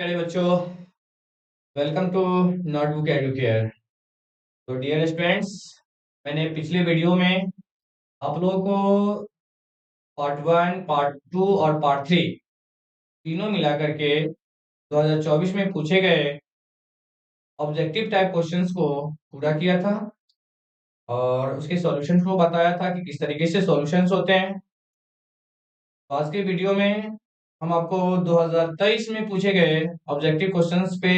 प्यारे बच्चों, welcome to notebook Educare. तो डियर स्टूडेंट्स, मैंने पिछले वीडियो में आप लोगों को पार्ट वन, पार्ट टू और पार्ट थ्री तीनों मिला करके 2024 में पूछे गए ऑब्जेक्टिव टाइप क्वेश्चंस को पूरा किया था और उसके सॉल्यूशंस को बताया था कि किस तरीके से सॉल्यूशंस होते हैं। तो आज के वीडियो में हम आपको 2023 में पूछे गए ऑब्जेक्टिव क्वेश्चंस पे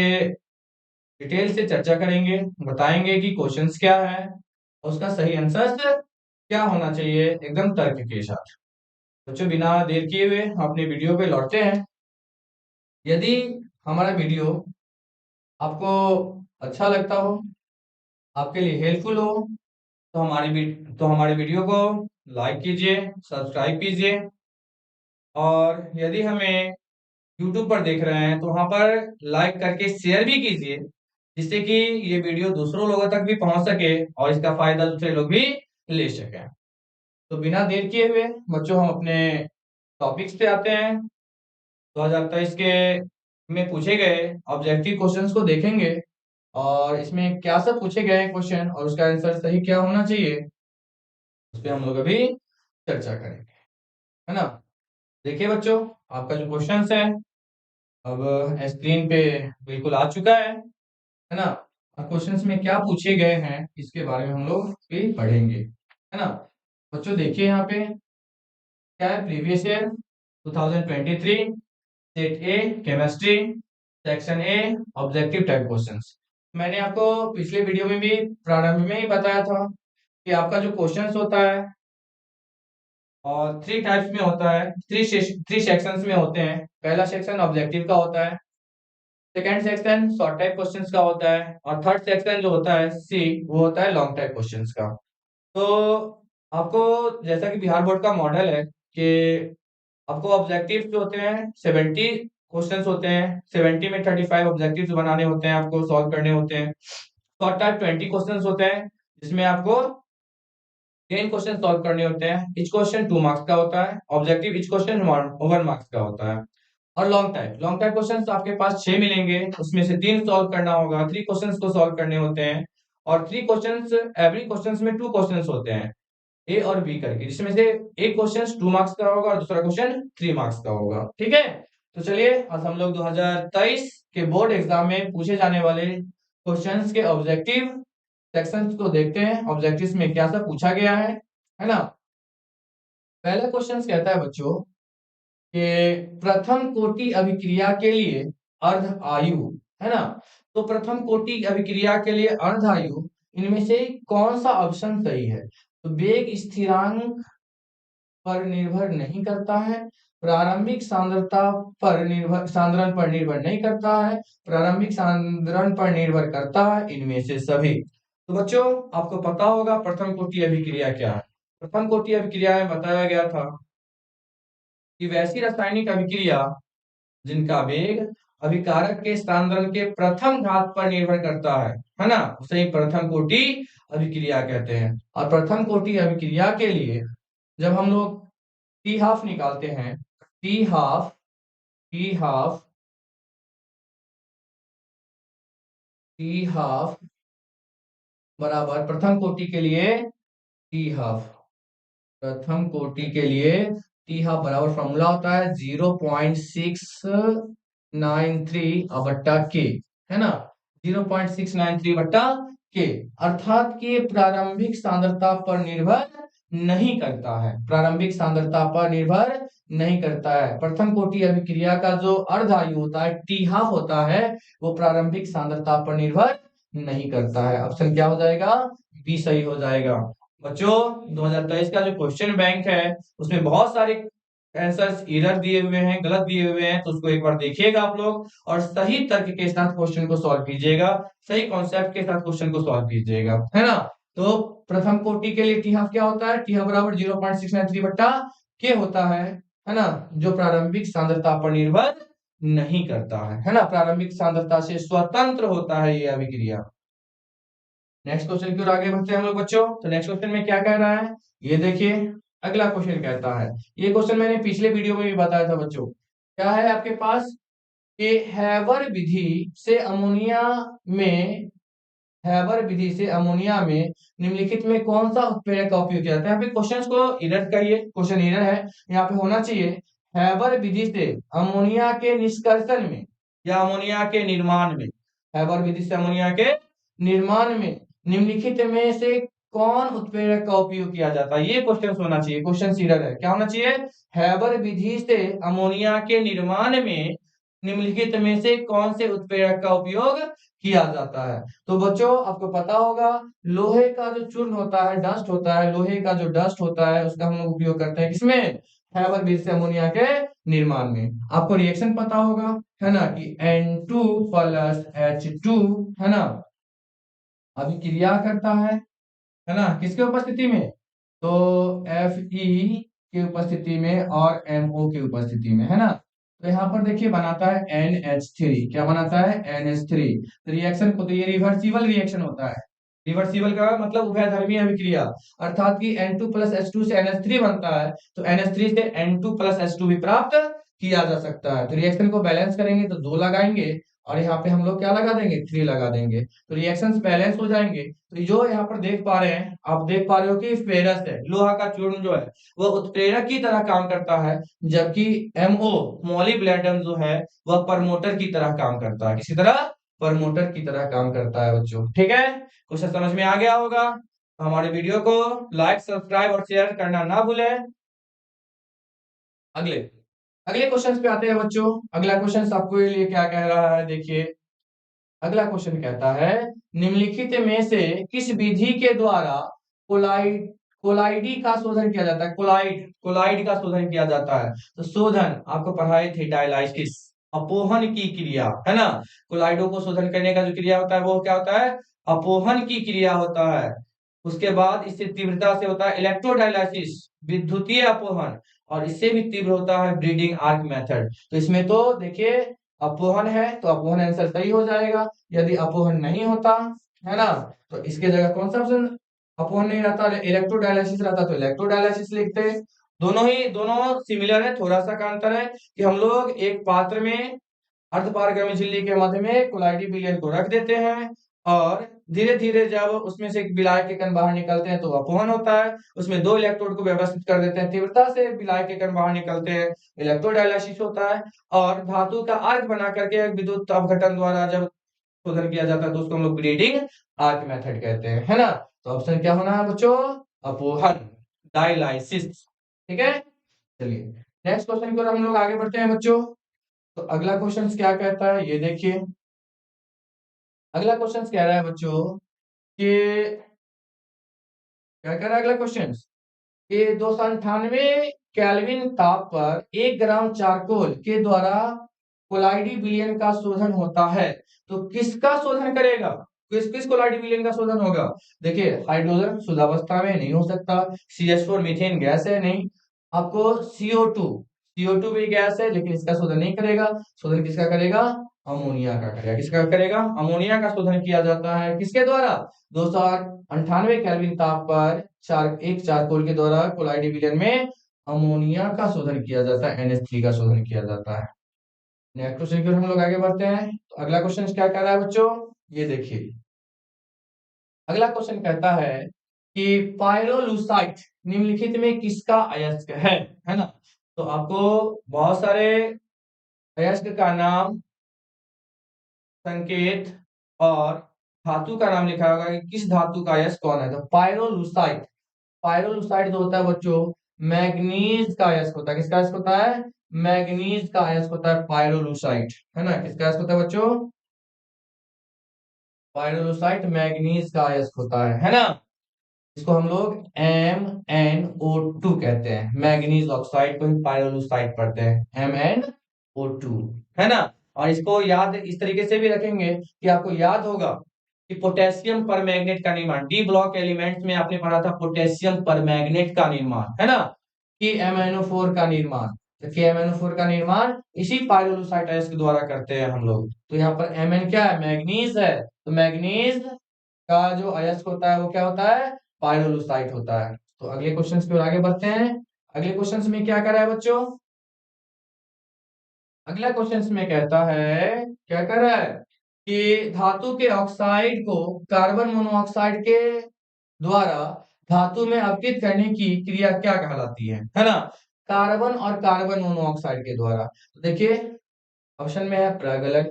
डिटेल से चर्चा करेंगे, बताएंगे कि क्वेश्चंस क्या है और उसका सही आंसर क्या होना चाहिए, एकदम तर्क के साथ। बच्चों, बिना देर किए हुए हम अपने वीडियो पे लौटते हैं। यदि हमारा वीडियो आपको अच्छा लगता हो, आपके लिए हेल्पफुल हो, तो हमारे वीडियो को लाइक कीजिए, सब्सक्राइब कीजिए। और यदि हमें यूट्यूब पर देख रहे हैं तो वहां पर लाइक करके शेयर भी कीजिए, जिससे कि ये वीडियो दूसरों लोगों तक भी पहुंच सके और इसका फायदा दूसरे लोग भी ले सकें। तो बिना देर किए हुए बच्चों, हम अपने टॉपिक्स पे आते हैं। 2023 के में पूछे गए ऑब्जेक्टिव क्वेश्चंस को देखेंगे और इसमें क्या सब पूछे गए हैं क्वेश्चन और उसका आंसर सही क्या होना चाहिए, उस पर हम लोग अभी चर्चा करेंगे, है ना। देखिए बच्चों, आपका जो क्वेश्चन है अब स्क्रीन पे बिल्कुल आ चुका है ना। और क्वेश्चंस में क्या पूछे गए हैं इसके बारे में हम लोग भी पढ़ेंगे, है ना। बच्चों देखिए यहाँ पे क्या है, previous year 2023 set A chemistry section A objective type questions. मैंने आपको पिछले वीडियो में भी प्रारंभ में ही बताया था कि आपका जो क्वेश्चंस होता है और थ्री टाइप्स में होता है, थ्री सेक्शंस में होते हैं। पहला सेक्शन ऑब्जेक्टिव का होता है, second section short type questions का होता है और थर्ड सेक्शन जो होता है सी, वो होता है लॉन्ग टाइप क्वेश्चंस का। तो आपको, जैसा कि बिहार बोर्ड का मॉडल है कि आपको ऑब्जेक्टिव्स जो होते हैं 70 क्वेश्चंस होते हैं, 70 में 35 ऑब्जेक्टिव्स बनाने होते हैं, आपको सॉल्व करने होते हैं। शॉर्ट टाइप 20 क्वेश्चंस होते हैं जिसमें आपको 10 क्वेश्चन सॉल्व करने होते हैं। इच क्वेश्चन 2 मार्क्स का होता है, ऑब्जेक्टिव इच क्वेश्चन 1 मार्क्स का होता है। और लॉन्ग टाइप क्वेश्चन आपके पास 6 मिलेंगे, उसमें से 3 सॉल्व करना होगा, 3 क्वेश्चंस को सॉल्व करने होते हैं। और 3 क्वेश्चंस, एवरी क्वेश्चंस में 2 क्वेश्चंस होते हैं ए और बी करके, जिसमें से एक क्वेश्चन 2 मार्क्स का होगा और दूसरा क्वेश्चन 3 मार्क्स का होगा। ठीक है, तो चलिए आज हम लोग 2023 के बोर्ड एग्जाम में पूछे जाने वाले क्वेश्चंस के ऑब्जेक्टिव सेक्शंस को देखते हैं, ऑब्जेक्टिव्स में क्या सब पूछा गया है ना। पहला क्वेश्चन कहता है बच्चों कि प्रथम कोटि अभिक्रिया के लिए अर्ध आयु, है ना। तो प्रथम कोटि अभिक्रिया के लिए अर्ध आयु, इनमें से कौन सा ऑप्शन सही है। तो वेग स्थिरांक पर निर्भर नहीं करता है, प्रारंभिक सांद्रता पर निर्भर, सांद्रण पर निर्भर नहीं करता है, प्रारंभिक सांद्रण पर निर्भर करता है, इनमें से सभी। तो बच्चों, आपको पता होगा प्रथम कोटि अभिक्रिया क्या है। प्रथम कोटि अभिक्रिया में बताया गया था कि वैसी रासायनिक अभिक्रिया जिनका वेग अभिकारक के सांद्रण के प्रथम घात पर निर्भर करता है ना, उसे ही प्रथम कोटि अभिक्रिया कहते हैं। और प्रथम कोटि अभिक्रिया के लिए जब हम लोग टी हाफ निकालते हैं, T half T half T half बराबर प्रथम कोटि के लिए टी हाफ, प्रथम कोटि के लिए टी हाफ बराबर फॉर्मूला होता है 0.693 बट्टा के, है ना। 0.693 बट्टा के, अर्थात कि प्रारंभिक सांद्रता पर निर्भर नहीं करता है, प्रारंभिक सांद्रता पर निर्भर नहीं करता है। प्रथम कोटि अभिक्रिया का जो अर्ध आयु होता है, टी हाफ होता है, वो प्रारंभिक सांद्रता पर निर्भर नहीं करता है। ऑप्शन क्या हो जाएगा, बी सही हो जाएगा। बच्चों, 2023 का जो क्वेश्चन बैंक है उसमें बहुत सारे आंसर्स एरर दिए हुए हैं, गलत दिए हुए हैं, तो उसको एक बार देखिएगा आप लोग और सही तर्क के साथ क्वेश्चन को सॉल्व कीजिएगा, सही कॉन्सेप्ट के साथ क्वेश्चन को सॉल्व कीजिएगा, है ना। तो प्रथम कोटि के लिए टी हाफ क्या होता है, टी हाफ बराबर 0.693 बट्टा के होता है ना, जो प्रारंभिक सांद्रता पर निर्भर नहीं करता है ना, प्रारंभिक सांद्रता से स्वतंत्र होता है ये अभिक्रिया। नेक्स्ट क्वेश्चन की ओर आगे बढ़ते हैं हम लोग बच्चों। तो नेक्स्ट क्वेश्चन में क्या कह रहा है, ये देखिए। अगला क्वेश्चन कहता है, ये क्वेश्चन मैंने पिछले वीडियो में भी बताया था बच्चों। क्या है आपके पास, कि में हैबर विधि से अमोनिया में निम्नलिखित में कौन सा उत्प्रेरक का उपयोग किया जाता है। यहाँ पे क्वेश्चंस को इरर करिए, क्वेश्चन इरर है, यहाँ पे होना चाहिए हैबर विधि से अमोनिया के निष्कर्षण में या अमोनिया के निर्माण में, हैबर विधि से अमोनिया के निर्माण में निम्नलिखित में से कौन उत्प्रेरक का उपयोग किया जाता है, ये क्वेश्चन होना चाहिए। क्वेश्चन इरर है, क्या होना चाहिए, हैबर विधि से अमोनिया के निर्माण में निम्नलिखित में से कौन से उत्प्रेरक का उपयोग किया जाता है। तो बच्चों आपको पता होगा लोहे का जो चूर्ण होता है, डस्ट होता है, लोहे का जो डस्ट होता है उसका हम लोग उपयोग करते हैं किसमें, हैबर विधि से अमोनिया के निर्माण में। आपको रिएक्शन पता होगा है ना कि N2 प्लस H2 है ना अभिक्रिया करता है ना किसके उपस्थिति में, तो Fe की उपस्थिति में और MO की उपस्थिति में, है ना। तो यहाँ पर देखिए बनाता है NH3, क्या बनाता है NH3। तो रिएक्शन को, तो ये रिवर्सिबल रिएक्शन होता है। रिवर्सिबल का मतलब उभयधर्मी अभिक्रिया, अर्थात कि N2 प्लस H2 से NH3 बनता है, तो NH3 से N2 प्लस H2 भी प्राप्त किया जा सकता है। तो रिएक्शन को बैलेंस करेंगे तो 2 लगाएंगे और यहाँ पे हम लोग क्या लगा देंगे, 3 लगा देंगे, तो रिएक्शंस बैलेंस हो जाएंगे। तो जो यहाँ पर देख पा रहे हैं, आप देख पा रहे हो कि फेरस है, लोहा का चूर्ण जो है वह उत्प्रेरक की तरह काम करता है, जबकि MO मोलिब्डेनम जो है वह प्रमोटर की तरह काम करता है। किसी तरह, प्रमोटर की तरह काम करता है बच्चों, ठीक है। क्वेश्चन समझ में आ गया होगा। हमारे वीडियो को लाइक, सब्सक्राइब और शेयर करना ना भूलें। अगले अगले क्वेश्चन पे आते हैं बच्चों। अगला क्वेश्चन आपको लिए क्या कह रहा है, देखिए अगला क्वेश्चन कहता है निम्नलिखित में से किस विधि के द्वारा कोलाइड कोलाइडी का शोधन किया जाता है, कोलाइड का शोधन किया जाता है। तो शोधन आपको पढ़ाए थे डायलाइसिस, अपोहन की क्रिया, है ना। कोलाइडो को शोधन करने का जो क्रिया होता है वो क्या होता है, अपोहन की क्रिया होता है। उसके बाद इससे तीव्रता से होता है इलेक्ट्रोडायलाइसिस, विद्युतीय अपोहन, और इससे भी तीव्र होता है ब्रीडिंग आर्क मेथड। तो इसमें तो देखिए अपोहन है तो अपोहन आंसर सही हो जाएगा। यदि अपोहन नहीं होता है ना तो इसके जगह कौन सा ऑप्शन, अपोहन नहीं रहता, इलेक्ट्रोडायलिसिस रहता तो इलेक्ट्रोडायलिसिस लिखते। दोनों सिमिलर है, थोड़ा सा का अंतर है कि हम लोग एक पात्र में अर्धपारगमी झिल्ली के मध्य में कोलाइडी विलयन को रख देते हैं और धीरे धीरे जब उसमें से विलायक के कण बाहर निकलते हैं तो अपवहन होता है। उसमें 2 इलेक्ट्रोड को व्यवस्थित कर देते हैं, तीव्रता से विलायक के कण बाहर निकलते हैं, इलेक्ट्रोडायलिसिस होता है। और धातु का आर्क बना करके विद्युत अपघटन द्वारा जब शोधन किया जाता है तो उसको हम लोग ब्रीडिंग आर्क मेथड कहते हैं, है ना। तो ऑप्शन क्या होना है बच्चों, अपवहन, डायलाइसिस, ठीक है। चलिए नेक्स्ट क्वेश्चन की ओर हम लोग आगे बढ़ते हैं बच्चों। तो अगला क्वेश्चन क्या कहता है ये देखिए। अगला क्वेश्चन कह रहा है बच्चों कि क्या कह रहा है अगला क्वेश्चन, कि 298 केल्विन ताप पर 1 ग्राम चारकोल के द्वारा कोलाइडी विलयन का शोधन होता है। तो किसका शोधन करेगा, किस किस कोलाइडी विलयन का शोधन होगा। देखिए हाइड्रोजन शुद्धावस्था में नहीं हो सकता, CH4 मीथेन गैस है, नहीं। आपको CO2 भी गैस है लेकिन इसका शोधन नहीं करेगा। शोधन किसका करेगा, अमोनिया का करेगा। किसका करेगा, अमोनिया का शोधन किया जाता है किसके द्वारा, 298 केल्विन ताप पर एक चारकोल के द्वारा कोलाइडी विलयन में अमोनिया का शोधन किया जाता है, NH3 का शोधन किया जाता है। नेक्स्ट क्वेश्चन की ओर हम लोग आगे बढ़ते हैं। तो अगला क्वेश्चन क्या कह रहा है बच्चों, ये देखिए अगला क्वेश्चन कहता है कि पायरोलुसाइट निम्नलिखित में किसका अयस्क है ना। तो आपको बहुत सारे अयस्क का नाम, संकेत और धातु का नाम लिखा होगा कि किस धातु का अयस्क कौन है। तो पायरोलुसाइट जो होता है बच्चों मैग्नीज का अयस्क होता है। किसका अयस्क होता है, मैग्नीज का अयस्क होता है पायरोलुसाइट, है ना। किसका अयस्क होता है बच्चों, पायरोलुसाइट मैग्नीज का अयस्क होता है ना। इसको हम लोग MnO2 कहते हैं, मैग्नीज ऑक्साइड को हम पायरोलुसाइट पढ़ते हैं MnO2, है ना। और इसको याद इस तरीके से भी रखेंगे कि आपको याद होगा कि पोटेशियम परमैंगनेट का निर्माण, डी ब्लॉक एलिमेंट्स में आपने पढ़ा था पोटेशियम परमैंगनेट का निर्माण, है ना, कि MnO4 का निर्माण। तो KMnO4 का निर्माण इसी पायरोलुसाइट अयस्क द्वारा करते हैं हम लोग। तो यहाँ पर Mn क्या है, मैग्नीज है, तो मैग्नीज का जो अयस्क होता है वो क्या होता है, पायरोलुसाइट होता है। तो अगले क्वेश्चन की ओर आगे बढ़ते हैं। अगले क्वेश्चन में क्या कर रहा है बच्चों, अगला क्वेश्चन इसमें कहता है, क्या कर रहा है कि धातु के ऑक्साइड को कार्बन मोनोऑक्साइड के द्वारा धातु में अपघटित करने की क्रिया क्या कहलाती है ना। कार्बन और कार्बन मोनोऑक्साइड के द्वारा, तो देखिए ऑप्शन में है प्रगलन,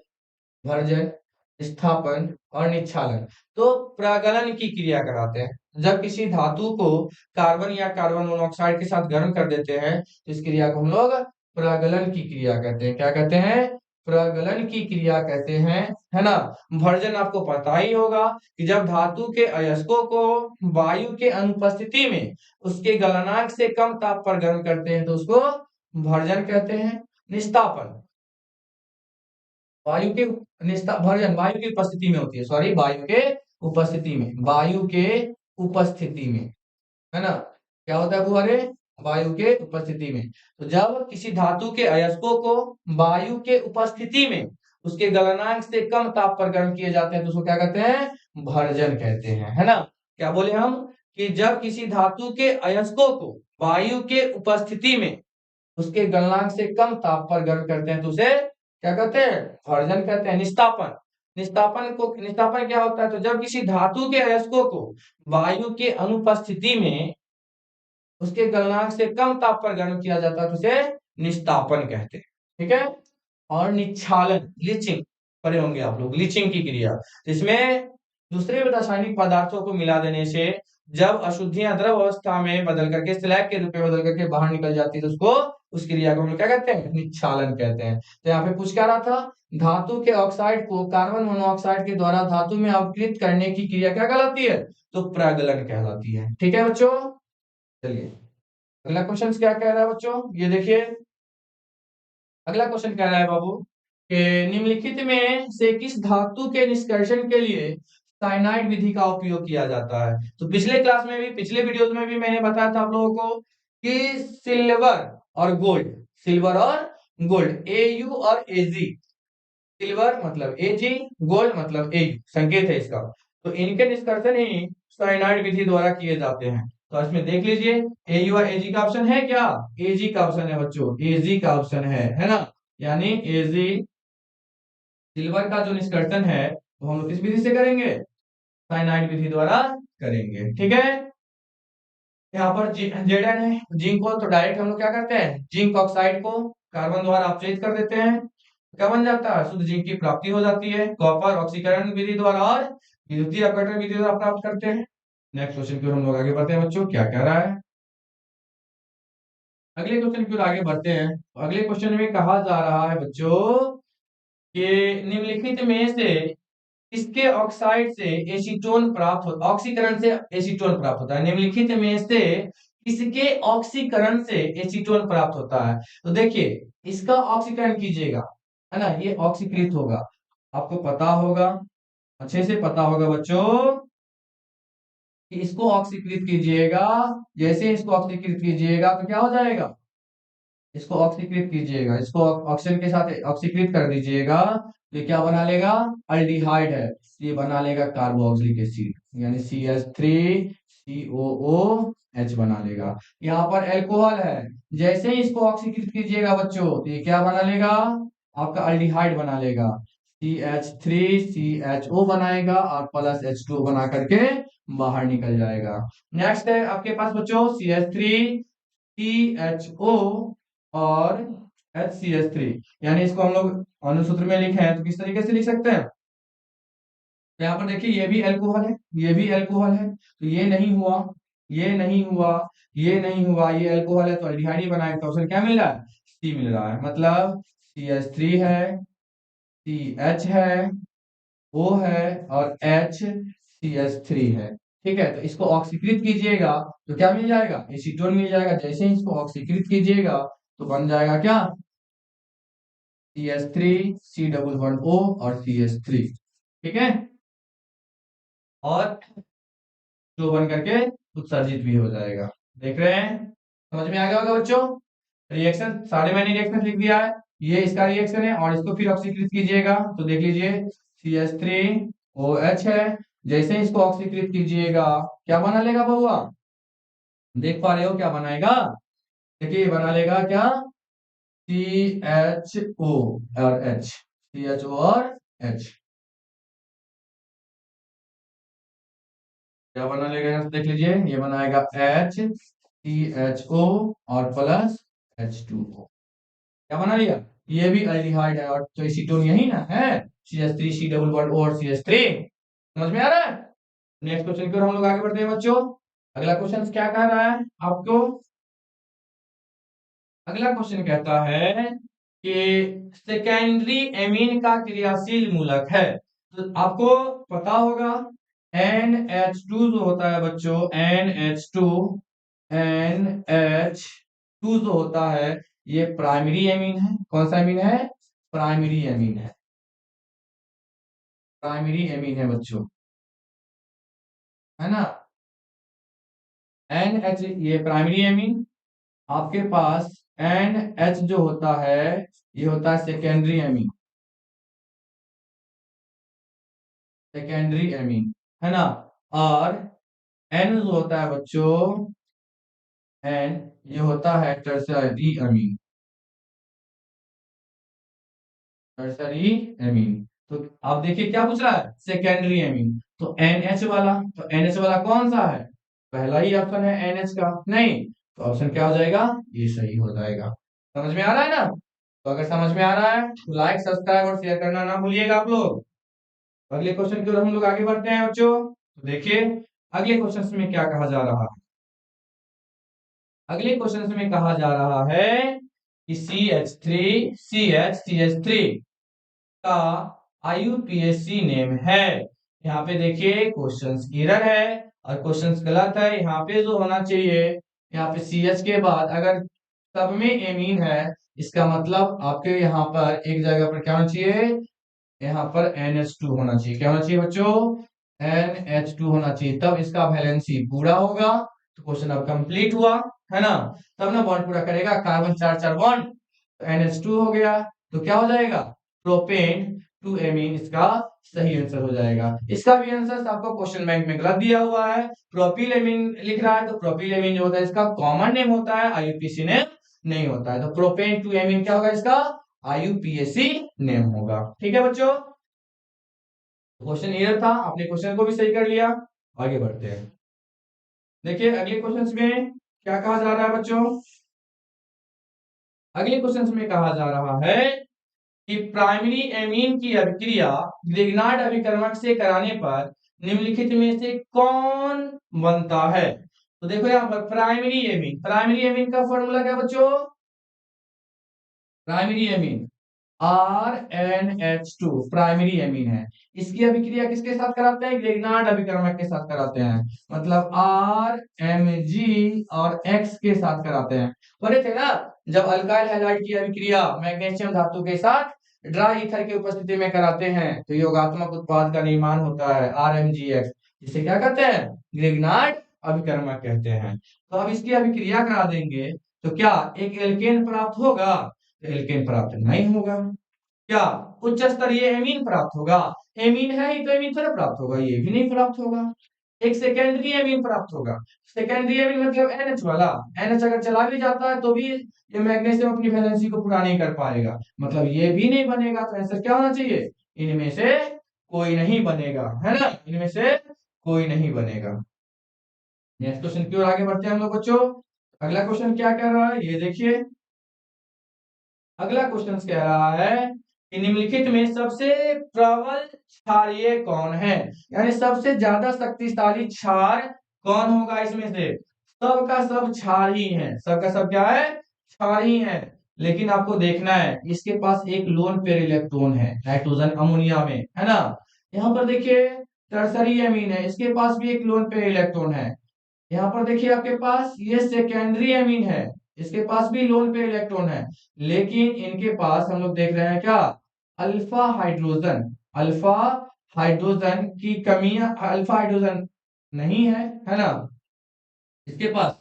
भर्जन, स्थापन और निच्छालन। तो प्रगलन की क्रिया कराते हैं। जब किसी धातु को कार्बन या कार्बन मोनोऑक्साइड के साथ गर्म कर देते हैं तो इस क्रिया को हम लोग प्रगलन की क्रिया कहते हैं। क्या कहते हैं? प्रगलन की क्रिया कहते हैं, है ना। भर्जन आपको पता ही होगा कि जब धातु के अयस्कों को वायु के अनुपस्थिति में उसके गलनांक से कम ताप पर गर्म करते हैं तो उसको भर्जन कहते हैं। निस्तापन वायु के भर्जन वायु की उपस्थिति में होती है, सॉरी वायु के उपस्थिति में, वायु के उपस्थिति में, है ना। क्या होता है बुआरे? वायु के उपस्थिति में। तो जब किसी धातु के अयस्कों को वायु के उपस्थिति में उसके गलनांक से कम ताप पर गर्म किए जाते हैं तो उसको क्या कहते हैं? भर्जन कहते हैं, है ना। क्या बोले हम कि जब किसी धातु के अयस्कों को वायु के उपस्थिति में उसके गलनांक से कम ताप पर गर्म करते हैं तो उसे क्या कहते हैं? भर्जन कहते हैं। निस्तापन, निस्तापन क्या होता है? तो जब किसी धातु के अयस्कों को वायु के अनुपस्थिति में उसके गलनांक से कम ताप पर गर्म किया जाता है तो उसे निस्तापन कहते हैं, ठीक है। और निच्छालन, लीचिंग पढ़े होंगे आप लोग, लीचिंग की क्रिया। इसमें दूसरे रासायनिक पदार्थों को मिला देने से जब अशुद्धियां द्रव अवस्था में बदल करके स्लैग के रूप में बदल करके बाहर निकल जाती है तो उसको, उस क्रिया को हम लोग क्या कहते हैं? निच्छालन कहते हैं। तो यहाँ पे पूछ क्या रहा था? धातु के ऑक्साइड को कार्बन मोनोऑक्साइड के द्वारा धातु में अपघटित करने की क्रिया क्या कहलाती है? तो प्रगलन कहलाती है, ठीक है बच्चों। चलिए अगला क्वेश्चन क्या कह रहा है बच्चों, ये देखिए। अगला क्वेश्चन कह रहा है बाबू कि निम्नलिखित में से किस धातु के निष्कर्षण के लिए साइनाइड विधि का उपयोग किया जाता है? तो पिछले क्लास में भी, पिछले वीडियोस में भी मैंने बताया था आप लोगों को कि सिल्वर और गोल्ड, सिल्वर और गोल्ड, एयू और एजी। सिल्वर मतलब एजी, गोल्ड मतलब एयू, संकेत है इसका। तो इनके निष्कर्षण ही साइनाइड विधि द्वारा किए जाते हैं। तो इसमें देख लीजिए एयू और एजी का ऑप्शन है क्या? एजी का ऑप्शन है बच्चों, एजी का ऑप्शन है ना। यानी एजी सिल्वर का जो निष्कर्षण है वो हम लोग किस विधि से करेंगे? साइनाइड विधि द्वारा करेंगे, ठीक है। यहाँ पर जेडन है जिंक को, तो डायरेक्ट हम लोग क्या करते हैं? जिंक ऑक्साइड को कार्बन द्वारा अपचयित कर देते हैं, क्या बन जाता है? शुद्ध जिंक की प्राप्ति हो जाती है। कॉपर ऑक्सीकरण विधि द्वारा और विद्युतीय अपघटन विधि द्वारा प्राप्त करते हैं। नेक्स्ट क्वेश्चन की ओर हम लोग आगे बढ़ते हैं बच्चों, क्या कह रहा है? अगले क्वेश्चन की ओर आगे बढ़ते हैं। तो अगले क्वेश्चन में कहा जा रहा है बच्चों कि निम्नलिखित में से इसके ऑक्साइड से एसीटोन प्राप्त होता, ऑक्सीकरण से एसीटोन प्राप्त होता है। निम्नलिखित में से इसके ऑक्सीकरण से एसीटोन प्राप्त होता है। तो देखिए इसका ऑक्सीकरण कीजिएगा, है ना, ये ऑक्सीकृत होगा। आपको पता होगा, अच्छे से पता होगा बच्चों कि इसको ऑक्सीकृत कीजिएगा। जैसे इसको ऑक्सीकृत कीजिएगा तो क्या हो जाएगा? इसको ऑक्सीकृत कीजिएगा, इसको ऑक्सीजन के साथ ऑक्सीकृत कर दीजिएगा तो ये क्या बना लेगा? अल्डिहाइड है, ये बना लेगा कार्बोक्सिलिक एसिड, यानी CH3COOH बना लेगा। यहाँ पर अल्कोहल है, जैसे ही इसको ऑक्सीकृत कीजिएगा बच्चों तो ये क्या बना लेगा? आपका अल्डिहाइड बना लेगा, CH3CHO बनाएगा और प्लस H2 बना करके बाहर निकल जाएगा। नेक्स्ट है आपके पास बच्चों CH3CHO और HCH3, यानी इसको हम लोग अनुसूत्र में लिखे हैं तो किस तरीके से लिख सकते हैं? तो यहाँ पर देखिए ये भी अल्कोहल है, ये भी अल्कोहल है, तो ये नहीं हुआ, ये नहीं हुआ, ये नहीं हुआ, ये अल्कोहल है तो अल्डिहाइड ही बनाएगा। तो ऑप्शन क्या मिल रहा है? सी मिल रहा है। मतलब CH3 है, CH है, O है और HCH3 है, ठीक है। तो इसको ऑक्सीकृत कीजिएगा तो क्या मिल जाएगा? एसीटोन मिल जाएगा। जैसे ही इसको ऑक्सीकृत कीजिएगा तो बन जाएगा क्या? CH3 C11O और CH3, ठीक है। और जो बन करके उत्सर्जित भी हो जाएगा। देख रहे हैं, समझ में आ गया होगा बच्चों। रिएक्शन सारे मैंने रिएक्शन लिख दिया है, ये इसका रिएक्शन है और इसको फिर ऑक्सीकृत कीजिएगा तो देख लीजिए CH3OH है। जैसे ही इसको ऑक्सीकृत कीजिएगा क्या बना लेगा बउआ? देख पा रहे हो क्या बनाएगा? देखिए बना लेगा क्या? CHO और H, CHO और H क्या बना लेगा यहाँ से देख लीजिए, ये बनाएगा HCHO और प्लस H2O। क्या बना लिया? ये भी एल्डिहाइड है और तो एसीटोन यही ना है, CH3 C double bond O और CH3। समझ में आ रहा है? नेक्स्ट क्वेश्चन की ओर हम लोग आगे बढ़ते हैं बच्चों। अगला क्वेश्चन क्या कह रहा है आपको? अगला क्वेश्चन कहता है कि सेकेंडरी एमीन का क्रियाशील मूलक है। तो आपको पता होगा NH2 जो होता है बच्चों, NH2 जो होता है ये प्राइमरी एमीन है। कौन सा एमीन है? प्राइमरी एमीन है, प्राइमरी एमीन है बच्चों, है ना। NH ये प्राइमरी एमीन, आपके पास NH जो होता है ये होता है सेकेंडरी एमीन, सेकेंडरी एमीन, है ना। और N जो होता है बच्चों, N ये होता है टर्सरी एमीन, टर्सरी एमीन। तो आप देखिए क्या पूछ रहा है, सेकेंडरी एमीन। तो NH वाला, तो NH वाला कौन सा है? पहला ही ऑप्शन है NH का, नहीं तो ऑप्शन क्या हो जाएगा? ये सही हो जाएगा। समझ में आ रहा है ना? तो अगर समझ में आ रहा है तो लाइक सब्सक्राइब और शेयर करना ना भूलिएगा आप लोग। अगले क्वेश्चन की ओर हम लोग आगे बढ़ते हैं बच्चों। तो देखिए अगले क्वेश्चन में क्या कहा जा रहा है। अगले क्वेश्चन में कहा जा रहा है कि CH3 का IUPAC नेम है। यहाँ पे देखिए क्वेश्चंस एरर है और क्वेश्चंस गलत है। यहाँ पे जो होना चाहिए, यहाँ पे CH के बाद अगर सब में एमीन है, इसका मतलब आपके यहाँ पर एक जगह पर क्या होना चाहिए, यहाँ पर NH2 होना चाहिए। क्या होना चाहिए बच्चों? NH2 होना चाहिए, तब इसका वैलेंसी पूरा होगा। तो क्वेश्चन अब कंप्लीट हुआ, है ना। तब ना बॉन्ड पूरा करेगा, कार्बन चार चार बॉन्ड, तो NH2 हो गया। तो क्या हो जाएगा? प्रोपेन टू एमीन इसका सही आंसर हो जाएगा। इसका भी आंसर आपको क्वेश्चन बैंक में गलत दिया हुआ है, प्रोपिल एमीन लिख रहा है। तो प्रोपिल एमीन जो होता है इसका कॉमन नेम होता है, IUPAC नेम नहीं होता है। तो प्रोपेन टू एमीन क्या होगा इसका? IUPAC नेम होगा। ठीक है बच्चों, क्वेश्चन क्लियर था, आपने क्वेश्चन को भी सही कर लिया। आगे बढ़ते हैं। देखिए अगले क्वेश्चन में क्या कहा जा रहा है बच्चों। अगले क्वेश्चन में कहा जा रहा है कि प्राइमरी एमीन की अभिक्रिया ग्रिग्नार्ड अभिकर्मक से कराने पर निम्नलिखित में से कौन बनता है? तो देखो यहाँ पर प्राइमरी एमीन, प्राइमरी एमीन का फॉर्मूला क्या बच्चों? Primary amine RNH2 primary amine है। इसकी अभिक्रिया किसके साथ कराते हैं? ग्रिग्नार्ड अभिकर्मक के साथ कराते हैं, मतलब RMG और X के साथ कराते हैं। पढ़े थे ना, जब अल्काइल हैलाइड की अभिक्रिया मैग्नीशियम धातु के साथ ड्राई ईथर की उपस्थिति में कराते हैं तो योगात्मक उत्पाद का निर्माण होता है RMGX, जिसे क्या कहते हैं? ग्रिग्नार्ड अभिकर्मक कहते हैं। तो अब इसकी अभिक्रिया करा देंगे तो क्या एक एल्केन प्राप्त होगा? तो एल्केन प्राप्त नहीं होगा। क्या उच्च स्तरीय एमीन प्राप्त होगा? एमीन है ही तो एमीन थोड़ा प्राप्त होगा, ये भी नहीं प्राप्त होगा। एक सेकेंडरी एमीन प्राप्त होगा। सेकेंडरी एमीन मतलब NH वाला, NH अगर चला भी जाता है तो भी ये मैग्नीशियम अपनी वैलेंसी को पूरा नहीं कर पाएगा, मतलब ये भी नहीं बनेगा। तो आंसर क्या होना चाहिए? इनमें से कोई नहीं बनेगा, है ना, इनमें से कोई नहीं बनेगा। नेक्स्ट क्वेश्चन की ओर आगे बढ़ते हैं हम लोग बच्चों। अगला क्वेश्चन क्या कह रहा है ये देखिए। अगला क्वेश्चन कह रहा है कि निम्नलिखित में सबसे प्रबल क्षारीय कौन है, यानी सबसे ज्यादा शक्तिशाली क्षार कौन होगा इसमें से? सबका सब क्षार ही है, सबका सब क्या है? क्षार ही है। लेकिन आपको देखना है इसके पास एक लोन पेयर इलेक्ट्रॉन है नाइट्रोजन अमोनिया में, है ना। यहाँ पर देखिए टर्सरी एमीन है, इसके पास भी एक लोन पेयर इलेक्ट्रॉन है। यहाँ पर देखिए आपके पास ये सेकेंडरी एमीन है, इसके पास भी लोन पेयर इलेक्ट्रॉन है। लेकिन इनके पास हम लोग देख रहे हैं क्या? अल्फा हाइड्रोजन, अल्फा हाइड्रोजन की कमियां, अल्फा हाइड्रोजन नहीं है, है ना। इसके पास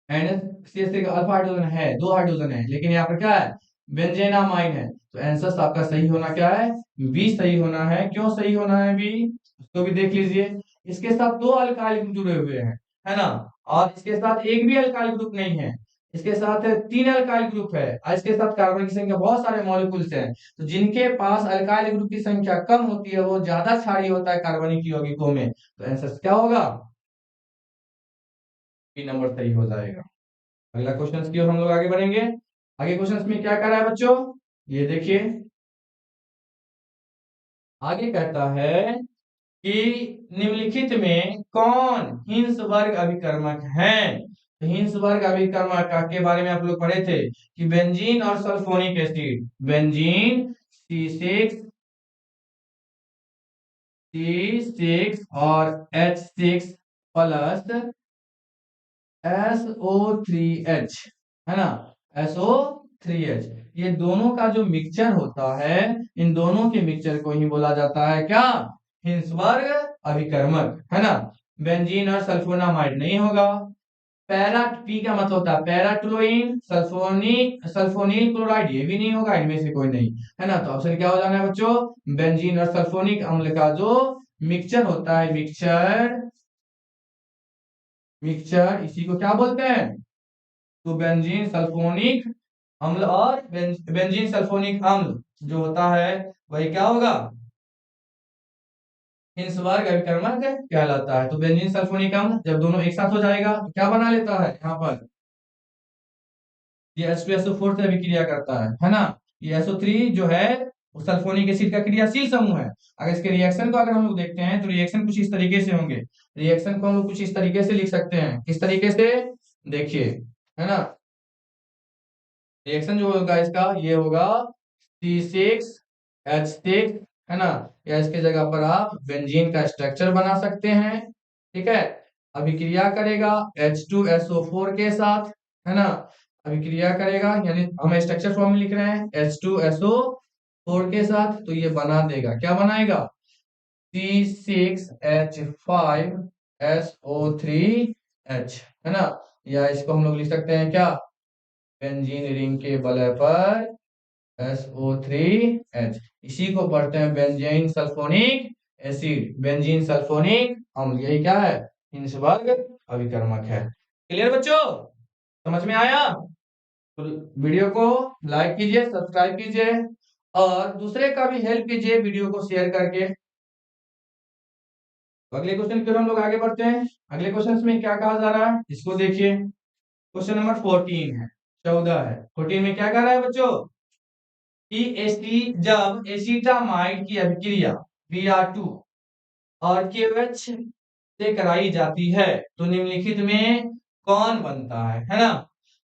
NH अल्फा हाइड्रोजन है, दो हाइड्रोजन है, लेकिन यहाँ पर क्या है? बेंजेनामाइन है। तो आंसर आपका सही होना क्या है? बी सही होना है। क्यों सही होना है बी, उसको भी देख लीजिए। इसके साथ दो अल्काइल ग्रुप जुड़े हुए हैं, है ना, और इसके साथ एक भी अल्काइल ग्रुप नहीं है। इसके साथ 3 अल्काइल ग्रुप है और इसके साथ कार्बन की संख्या बहुत सारे मॉलिक्यूल्स हैं। तो जिनके पास अल्काइल ग्रुप की संख्या कम होती है वो ज्यादा क्षारीय होता है कार्बनिक यौगिकों में। तो आंसर क्या होगा? बी नंबर सही हो जाएगा। अगला क्वेश्चन की ओर हम लोग आगे बढ़ेंगे। आगे क्वेश्चन में क्या कर रहा है बच्चों, ये देखिए। आगे कहता है कि निम्नलिखित में कौन हिंसवर्ग अभिकर्मक है? तो हिंसवर्ग अभिकर्मक के बारे में आप लोग पढ़े थे कि बेंजीन और sulphonic acid, benzene C6 C6 और H6 प्लस SO3H, है ना, SO3H, ये दोनों का जो मिक्सचर होता है, इन दोनों के मिक्सचर को ही बोला जाता है क्या? हिंसवर्ग अभिकर्मक, है ना। बेंजीन और सल्फोनामाइड नहीं होगा। पैरा, पी का मतलब होता है पैराटोलुइन, सल्फोनिक, सल्फोनिल क्लोराइड, ये भी नहीं होगा, इनमें से कोई नहीं, है ना। तो ऑप्शन क्या हो जाना है बच्चों? बेंजीन और सल्फोनिक अम्ल का जो मिक्सचर होता है, मिक्सचर, मिक्सचर इसी को क्या बोलते हैं? तो बेंजीन सल्फोनिक अम्ल और बेंजीन सल्फोनिक अम्ल जो होता है वही क्या होगा? हिंसवर्ग अभिकर्मक कहलाता है। तो बेंजीन सल्फोनिक अम्ल जब दोनों एक साथ हो जाएगा तो क्या बना लेता है यहाँ पर? ये H2SO4 से अभिक्रिया करता है ना। ये SO3 जो है वो सल्फोनिक एसिड का क्रियाशील समूह है। अगर इसके रिएक्शन को अगर हम लोग देखते हैं तो रिएक्शन कुछ इस तरीके से होंगे। रिएक्शन को हम लोग कुछ इस तरीके से लिख सकते हैं। किस तरीके से? देखिए, है ना, रिएक्शन जो होगा इसका ये होगा C6H6, है ना, या इसके जगह पर आप बेंजीन का स्ट्रक्चर बना सकते हैं। ठीक है, अभिक्रिया करेगा H2SO4 के साथ, है ना, अभिक्रिया करेगा, यानी हम स्ट्रक्चर फॉर्म में लिख रहे हैं H2SO4 के साथ, तो ये बना देगा, क्या बनाएगा? C6H5SO3H, है ना, या इसको हम लोग लिख सकते हैं क्या? बेंजीन रिंग के वलय पर SO3H, इसी को पढ़ते हैं benzene sulphonic acid, benzene sulphonic अम्ल, यही क्या है? हिंसवर्ग अभिकर्मक है। क्लियर बच्चों, समझ में आया? तो वीडियो को लाइक कीजिए, सब्सक्राइब कीजिए और दूसरे का भी हेल्प कीजिए वीडियो को शेयर करके। तो अगले क्वेश्चन की ओर हम लोग आगे बढ़ते हैं। अगले क्वेश्चन में क्या कहा जा रहा है इसको देखिए। क्वेश्चन नंबर 14 है, 14 है। 14 में क्या कह रहा है बच्चों कि जब एसीटामाइड की अभिक्रिया Br2 और KOH से कराई जाती है तो निम्नलिखित में कौन बनता है ना।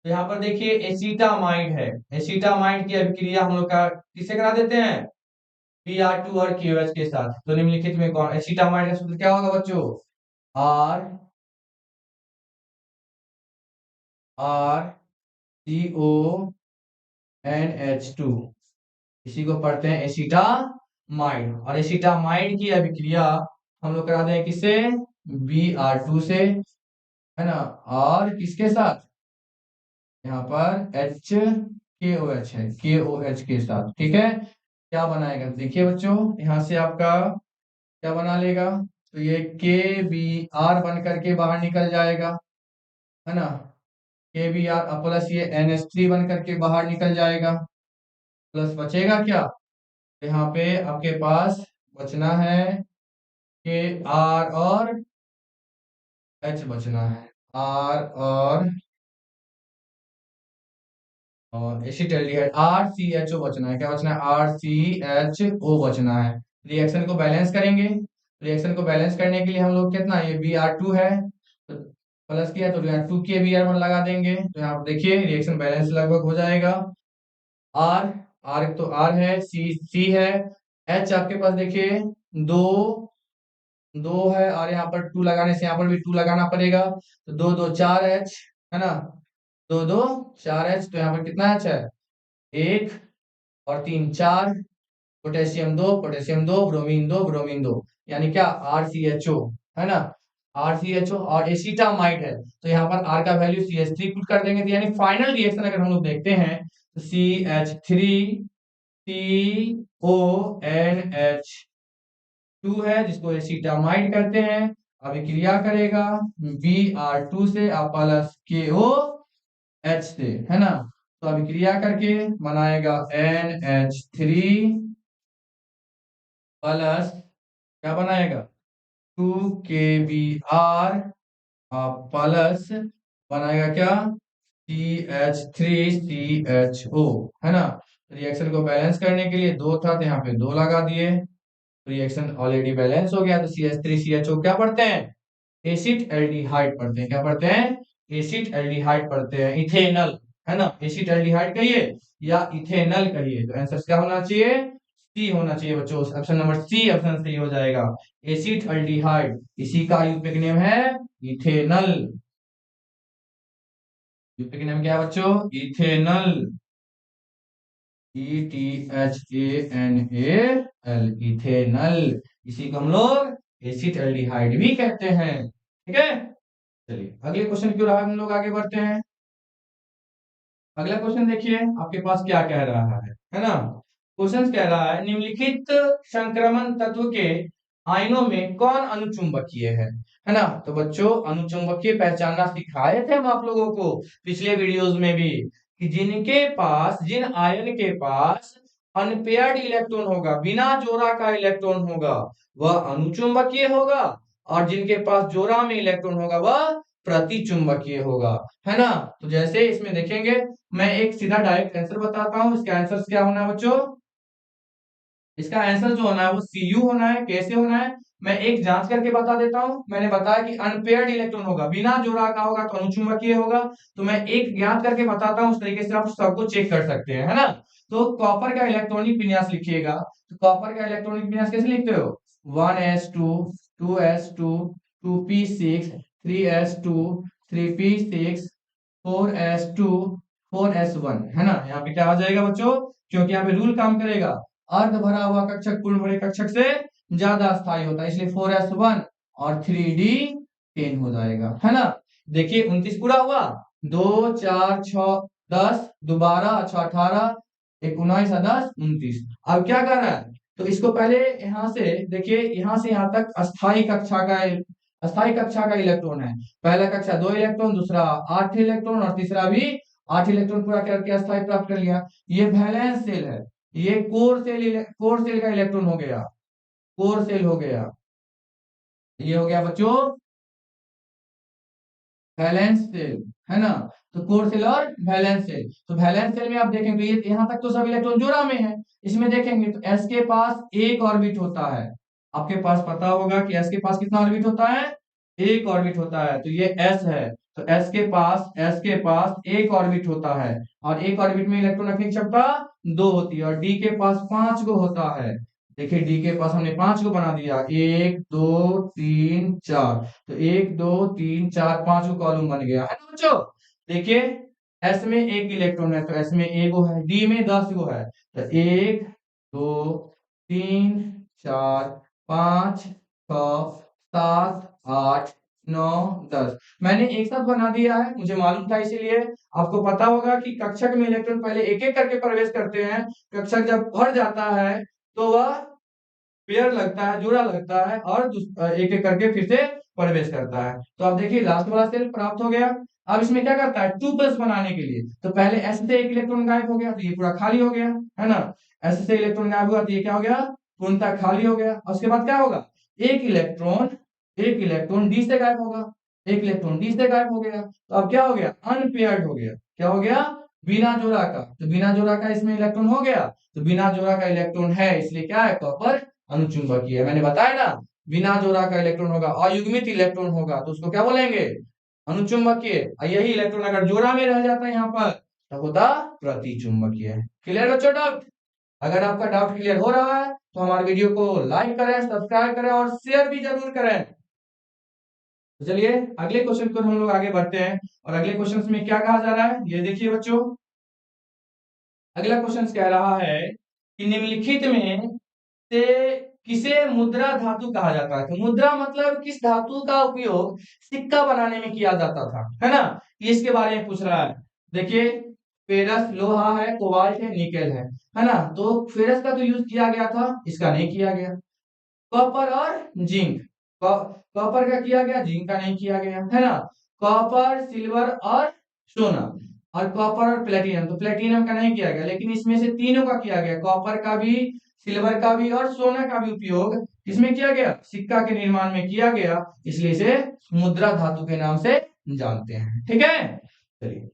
तो यहाँ पर देखिए एसीटामाइड है, एसीटामाइड की अभिक्रिया हम लोग का किससे करा देते हैं? Br2 और KOH के साथ। तो निम्नलिखित में कौन? एसीटामाइड का सूत्र क्या होगा बच्चों? RCONH2, इसी को पढ़ते हैं एसीटामाइड। और एसीटामाइड की अभिक्रिया हम लोग करा दें किससे? Br2 से, है ना, और किसके साथ? यहाँ पर HKOH है, KOH के साथ। ठीक है, क्या बनाएगा देखिए बच्चों, यहाँ से आपका क्या बना लेगा? तो ये KBr बन करके बाहर निकल जाएगा, है ना, KBr प्लस ये NH3 बन करके बाहर निकल जाएगा। प्लस बचेगा क्या? यहाँ पे आपके पास बचना है KR और H बचना है, R और एसिटाल्डिहाइड RCHO बचना है। क्या बचना है? RCHO बचना है। रिएक्शन को बैलेंस करेंगे। रिएक्शन को बैलेंस करने के लिए हम लोग कितना, ये Br2 है तो प्लस किया तो यहाँ 2 Br1 लगा देंगे, तो यहाँ पर देखिए रिएक्शन बैलेंस लगभग हो जाएगा। R, R तो R है, C है, H आपके पास देखिए दो, दो है, और यहाँ पर 2 लगाने से यहाँ पर भी 2 लगाना पड़ेगा, तो 2 2 4H, है ना, 2 2 4H, तो यहाँ पर कितना H है? 1 और 3 4, पोटेशियम 2 ब्रोमीन 2, यानी क्या? RCHO, है ना, RCHO और एसिटामाइड है, तो यहाँ पर R का वैल्यू CH3 पुट कर देंगे, तो यानी फाइनल रिएक्शन अगर हम लोग देखते हैं तो CH3CONH2 है, जिसको एसिटामाइड कहते हैं, अभिक्रिया करेगा Br2 से प्लस KO H से, है ना। तो अभी क्रिया करके बनाएगा NH3 प्लस क्या बनाएगा 2KBr प्लस बनाएगा क्या CH3CHO, है ना। रिएक्शन को बैलेंस करने के लिए दो था तो यहाँ पे दो लगा दिए, रिएक्शन ऑलरेडी बैलेंस हो गया। तो CH3CHO क्या पढ़ते हैं, एसिड एल्डिहाइड पढ़ते हैं। क्या पढ़ते हैं, एसिड एल्डिहाइड पढ़ते हैं, इथेनल, है ना। एसिड एल्डिहाइड कहिए या इथेनल कहिए, तो आंसर क्या होना चाहिए, सी होना चाहिए बच्चों। ऑप्शन नंबर सी ऑप्शन सही हो जाएगा, एसिड एल्डिहाइड। इसी का यूपिक नेम है इथेनल। यूपिक नेम क्या है बच्चों, इथेनल, ETHANAL, इथेनल। इसी को हम लोग एसिड एल्डिहाइड भी कहते हैं, ठीक है। चलिए अगले क्वेश्चन की ओर हम लोग आगे बढ़ते हैं। अगला क्वेश्चन देखिए आपके पास क्या कह रहा है ना। क्वेश्चन कह रहा है निम्नलिखित संक्रमण तत्व के आयनों में कौन अनुचुंबकीय है ना। तो बच्चों अनुचुंबकीय पहचानना सिखाए थे हम आप लोगों को पिछले वीडियोस में भी, कि जिनके पास, जिन आयन के पास अनपेयर्ड इलेक्ट्रॉन होगा, बिना जोड़ा का इलेक्ट्रॉन होगा, वह अनुचुंबकीय होगा, और जिनके पास जोड़ा में इलेक्ट्रॉन होगा वह प्रति चुंबकीय होगा, है ना। तो जैसे इसमें देखेंगे, मैं एक सीधा डायरेक्ट आंसर बताता हूं। इसका आंसर क्या होना है बच्चों, इसका आंसर जो होना है वो Cu होना है। कैसे होना है, मैं एक जांच करके बता देता हूं। मैंने बताया कि अनपेयर्ड इलेक्ट्रॉन होगा, बिना जोड़ा का होगा तो अनुचुंबकीय होगा। तो मैं एक ज्ञात करके बताता हूं, उस तरीके से आप सबको चेक कर सकते हैं, है ना। तो कॉपर का इलेक्ट्रॉनिक विन्यास लिखिएगा। तो कॉपर का इलेक्ट्रॉनिक विन्यास कैसे लिखते हो, 1s2 2s2 2p6 3s2 3p6 4s2 4s1, है ना। यहाँ पे क्या आ जाएगा बच्चों, क्योंकि यहाँ पे रूल काम करेगा, अर्ध भरा हुआ कक्षक पूर्ण भरे कक्षक से ज्यादा स्थायी होता है, इसलिए 4s1 और 3d10 हो जाएगा, है ना। देखिए 29 पूरा हुआ, 2 4 6 10 दोबारा, अच्छा 18 19 10 29। अब क्या कर रहा है, तो इसको पहले यहाँ से देखिए, यहाँ से यहाँ तक अस्थायी कक्षा का इलेक्ट्रॉन है। पहला कक्षा 2 इलेक्ट्रॉन, दूसरा 8 इलेक्ट्रॉन और तीसरा भी 8 इलेक्ट्रॉन पूरा करके अस्थायी प्राप्त कर लिया। ये वैलेंस सेल है, ये कोर सेल का इलेक्ट्रॉन हो गया, कोर सेल हो गया। ये हो गया बच्चों वैलेंस सेल, है ना। तो कोर सेल और वैलेंस सेल, तो वैलेंस सेल में आप देखेंगे ये यहाँ तक तो सब इलेक्ट्रॉन जोड़ा में है। इसमें देखेंगे तो एस के पास एक ऑर्बिट होता है। आपके पास पता होगा कि एस के पास कितना ऑर्बिट होता है, एक ऑर्बिट होता है। तो ये एस है, तो एस के पास एक ऑर्बिट होता है, और एक ऑर्बिट में इलेक्ट्रॉन रखने की क्षमता 2 होती है। और डी के पास 5 गो होता है। देखिए डी के पास हमने 5 को बना दिया, 1 2 3 4। तो 1 2 3 4 5 को कॉलम बन गया, है ना बच्चों। देखिए एस में एक इलेक्ट्रॉन है तो एस में एक गो है, डी में 10 गो है। तो 1 2 3 4 5 6 7 8 9 10 मैंने एक साथ बना दिया है, मुझे मालूम था इसीलिए। आपको पता होगा कि कक्षक में इलेक्ट्रॉन पहले एक एक करके प्रवेश करते हैं, कक्षक जब भर जाता है तो वह पेयर लगता है, जोड़ा लगता है, और एक एक करके फिर से प्रवेश करता है। तो आप देखिए लास्ट वाला सेल प्राप्त हो गया। अब इसमें क्या करता है, 2+ बनाने के लिए, तो पहले एस से एक इलेक्ट्रॉन गायब हो गया तो ये पूरा खाली हो गया, है ना। एस से इलेक्ट्रॉन गायब हुआ तो ये क्या हो गया, पूर्णतः खाली हो गया। और उसके बाद क्या होगा, एक इलेक्ट्रॉन डी से गायब होगा, एक इलेक्ट्रॉन डी से गायब हो गया। तो अब क्या हो गया, अनपेयर्ड हो गया। क्या हो गया, बिना जोड़ा का। तो बिना जोड़ा का इसमें इलेक्ट्रॉन हो गया, तो बिना जोड़ा का इलेक्ट्रॉन है इसलिए क्या है, कॉपर अनुचुंबकीय है। मैंने बताया ना, बिना जोड़ा का इलेक्ट्रॉन होगा, अयुग्मित इलेक्ट्रॉन होगा तो उसको क्या बोलेंगे, अनुचुंबकीय। और यही इलेक्ट्रॉन अगर जोड़ा में रह जाता है यहाँ पर तो होता प्रतिचुंबकीय। क्लियर बच्चों डाउट, अगर आपका डाउट क्लियर हो रहा है तो हमारे वीडियो को लाइक करें, सब्सक्राइब करें और शेयर भी जरूर करें। तो चलिए अगले क्वेश्चन पर हम लोग आगे बढ़ते हैं, और अगले क्वेश्चन में क्या कहा जा रहा है ये देखिए बच्चों। अगला क्वेश्चन कह रहा है कि निम्नलिखित में से किसे मुद्रा धातु कहा जाता है। तो मुद्रा मतलब किस धातु का उपयोग सिक्का बनाने में किया जाता था, है ना। ये इसके बारे में पूछ रहा है। देखिए फेरस लोहा है, कोबाल्ट है, निकेल है ना। तो फेरस का तो यूज किया गया था, इसका नहीं किया गया। कॉपर और जिंक, कॉपर का किया गया, जिंक का नहीं किया गया, है ना। कॉपर सिल्वर और सोना, और कॉपर और प्लेटिनम, तो प्लेटिनम का नहीं किया गया, लेकिन इसमें से तीनों का किया गया, कॉपर का भी, सिल्वर का भी और सोना का भी उपयोग इसमें किया गया, सिक्का के निर्माण में किया गया, इसलिए इसे मुद्रा धातु के नाम से जानते हैं। ठीक है, चलिए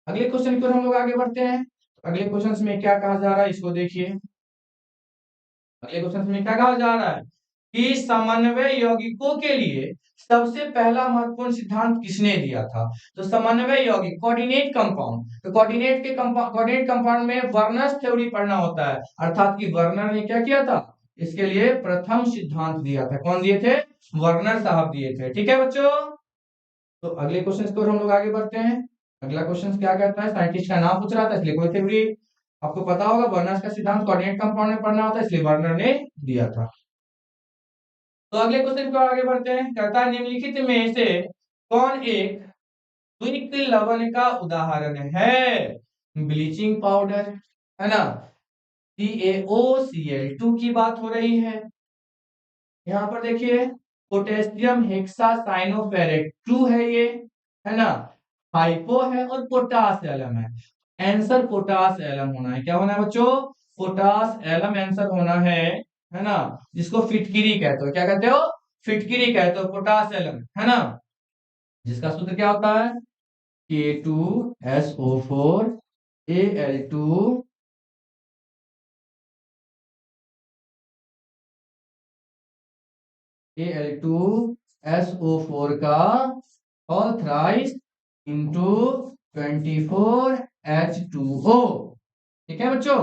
अगले क्वेश्चन की ओर हम लोग आगे बढ़ते हैं। अगले क्वेश्चन में क्या कहा जा रहा है इसको देखिए। अगले क्वेश्चन में क्या कहा जा रहा है कि समन्वय यौगिकों के लिए सबसे पहला महत्वपूर्ण सिद्धांत किसने दिया था? तो समन्वय यौगिक, कोऑर्डिनेट कंपाउंड, तो कोऑर्डिनेट कंपाउंड में वर्नर्स थ्योरी पढ़ना होता है, अर्थात कि वर्नर ने क्या किया था, इसके लिए प्रथम सिद्धांत दिया था। कौन दिए थे? वर्नर साहब दिए थे। ठीक है बच्चों, तो अगले क्वेश्चन की ओर हम लोग आगे बढ़ते हैं। अगला क्वेश्चन क्या कहता है, साइंटिस्ट का नाम पूछ रहा था, इसलिए कोई थ्योरी आपको पता होगा, वर्नर्स का सिद्धांत कोऑर्डिनेट कंपाउंड में पढ़ना होता है, इसलिए वर्नर ने दिया था। तो अगले क्वेश्चन को आगे बढ़ते हैं, कहता है निम्नलिखित में से कौन एक द्विक लवण का उदाहरण है? ब्लीचिंग पाउडर, है ना, CaOCl2 की बात हो रही है। यहाँ पर देखिए पोटेशियम हेक्सासाइनोफेरेट 2 है ये, है ना, हाइपो है और पोटास एलम है। आंसर पोटास एलम होना है। क्या होना है बच्चों? पोटास एलम आंसर होना है ना, जिसको फिटकिरी कहते हो। क्या कहते हो? फिटकिरी कहते हो, पोटास एलम, है ना, जिसका सूत्र क्या होता है, K2SO4 Al2 Al2SO4 का होल थ्राइस इंटू 24H2O। ठीक है बच्चों,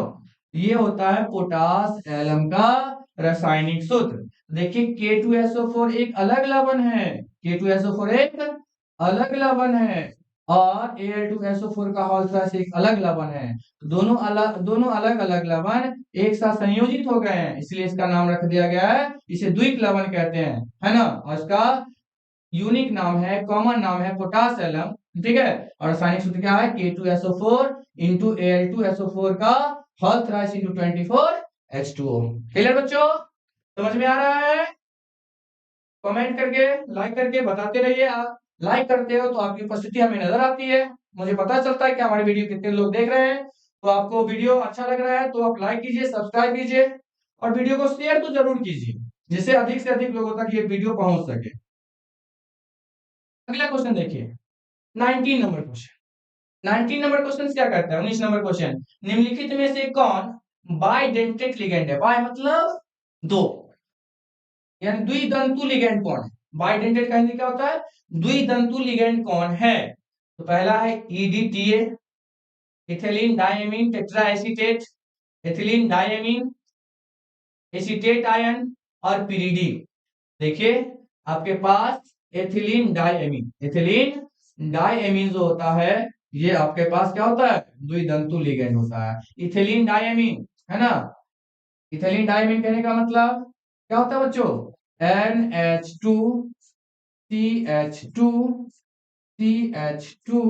ये होता है पोटास एलम का रासायनिक सूत्र। देखिए K2SO4 एक अलग लवण है, K2SO4 एक अलग लवण है, और Al2SO4 का होल थ्राइस एक अलग लवण है। तो दोनों अलग अलग लवण एक साथ संयोजित हो गए हैं, इसलिए इसका नाम रख दिया गया है, इसे द्विक लवण कहते हैं, है ना, और इसका यूनिक नाम है, कॉमन नाम है पोटास एलम। ठीक है, और रासायनिक सूत्र क्या है, K2SO4 इंटू Al2SO4 का whole thrice into 24H2O। Clear बच्चों, समझ में आ रहा है? कमेंट करके, लाइक करके बताते रहिए। आप लाइक करते हो तो आपकी उपस्थिति हमें नजर आती है, मुझे पता चलता है कि हमारी वीडियो कितने लोग देख रहे हैं। तो आपको वीडियो अच्छा लग रहा है तो आप लाइक कीजिए, सब्सक्राइब कीजिए, और वीडियो को शेयर तो जरूर कीजिए, जिससे अधिक से अधिक लोगों तक ये वीडियो पहुंच सके। अगला क्वेश्चन देखिए, 19 नंबर क्वेश्चन। 19 नंबर क्वेश्चन क्या करता है, 19 नंबर क्वेश्चन, निम्नलिखित में से कौन बाइडेंटेट लिगेंड है? बाय मतलब दो, यानी द्विदंतु लिगेंड कौन है? बाइडेंटेट का हिंदी क्या होता है? द्विदंतु लिगेंड कौन है? तो पहला है EDTA, ethylene diamine tetraacetate, ethylene diamine acetate ion, और पिरिडीन। देखिए आपके पास एथिलीन डायमीन जो होता है, ये आपके पास क्या होता है, द्विदंतु लिगेंड होता है, इथिलीन डायमीन, है ना। इथिलीन डायमीन कहने का मतलब क्या होता है बच्चों, NH2 CH2 CH2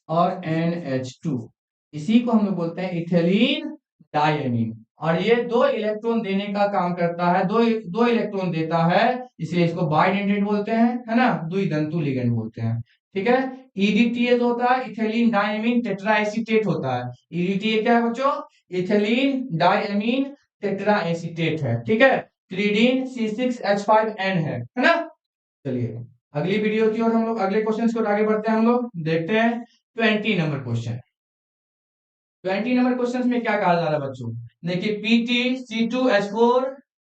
और NH2, इसी को हम लोग बोलते हैं इथिलीन डायमीन। और ये दो इलेक्ट्रॉन देने का काम करता है, दो इलेक्ट्रॉन देता है, इसलिए इसको बाइडेंटेट बोलते हैं, है ना, द्विदंतु लिगेंड बोलते हैं। ठीक है, EDTA जो होता है इथिलीन डायमीन टेट्राएसीटेट होता है। EDTA क्या है बच्चों? इथिलीन डायमीन टेट्राएसीटेट है। ठीक है, पिरिडीन C6H5N है ना। चलिए अगली वीडियो की ओर हम लोग, अगले क्वेश्चन की ओर आगे बढ़ते हैं, हम लोग देखते हैं 20 नंबर क्वेश्चन। 20 नंबर क्वेश्चन में क्या कहा जा रहा है बच्चों, देखिए PtC2H4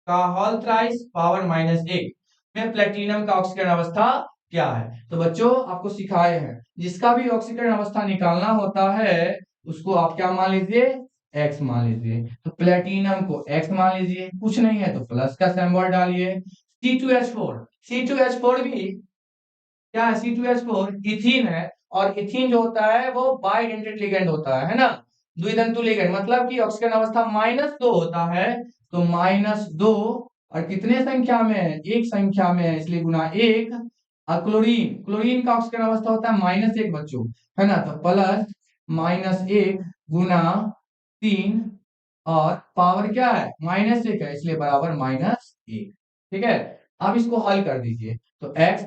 का होल थ्राइस पावर -1 में प्लेटिनम का ऑक्सीकरण अवस्था क्या है? तो बच्चों आपको सिखाए हैं, जिसका भी ऑक्सीकरण अवस्था निकालना होता है उसको आप क्या मान लीजिए, X मान लीजिए। तो प्लेटिनम को X मान लीजिए, कुछ नहीं है तो प्लस का सिंबल डालिए। C2H4 भी क्या है, C2H4 इथीन है, और इथीन जो होता है वो बाइडेंटेट लिगेंड होता है ना, द्विदंतु लिगेंड, मतलब कि ऑक्सीकरण अवस्था -2 होता है, तो -2, और कितने संख्या में है, एक संख्या में है, इसलिए गुना 1। और क्लोरीन, क्लोरीन का ऑक्सीकरण अवस्था होता है -1 बच्चों, है ना, तो प्लस -1 गुना 3, और पावर क्या है, -1 है, इसलिए बराबर -1। ठीक है, अब इसको हल कर दीजिए, तो x,